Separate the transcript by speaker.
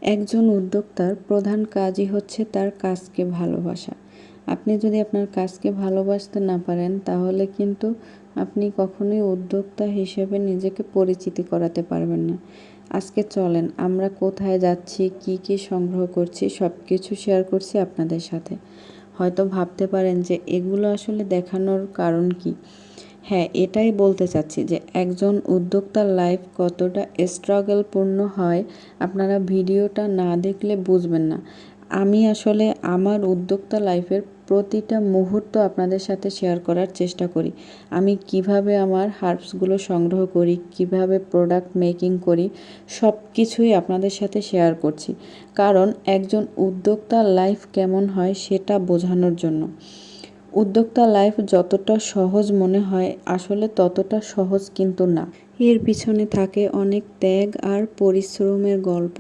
Speaker 1: একজন উদ্যোক্তার প্রধান কাজই হচ্ছে তার কাজকে ভালোবাসা। আপনি যদি আপনার কাজকে ভালোবাসতে না পারেন তাহলে কিন্তু আপনি কখনোই উদ্যোক্তা হিসেবে নিজেকে পরিচিতি করাতে পারবেন না। আজকে চলেন আমরা কোথায় যাচ্ছি, কি কি সংগ্রহ করছি সব কিছু শেয়ার করছি আপনাদের সাথে। হয়তো ভাবতে পারেন যে এগুলো আসলে দেখানোর কারণ কি। হ্যাঁ, এটাই বলতে চাচ্ছি যে একজন উদ্যোক্তার লাইফ কতটা স্ট্রাগলপূর্ণ হয় আপনারা ভিডিওটা না দেখলে বুঝবেন না। আমি আসলে আমার উদ্যোক্তা লাইফের প্রতিটা মুহূর্ত আপনাদের সাথে শেয়ার করার চেষ্টা করি। আমি কিভাবে আমার হার্বসগুলো সংগ্রহ করি, কিভাবে প্রোডাক্ট মেকিং করি, সব কিছুই আপনাদের সাথে শেয়ার করছি। কারণ একজন উদ্যোক্তার লাইফ কেমন হয় সেটা বোঝানোর জন্য। উদ্যোক্তা লাইফ যতটা সহজ মনে হয় আসলে ততটা সহজ কিন্তু না। এর পিছনে থাকে অনেক ত্যাগ আর পরিশ্রমের গল্প।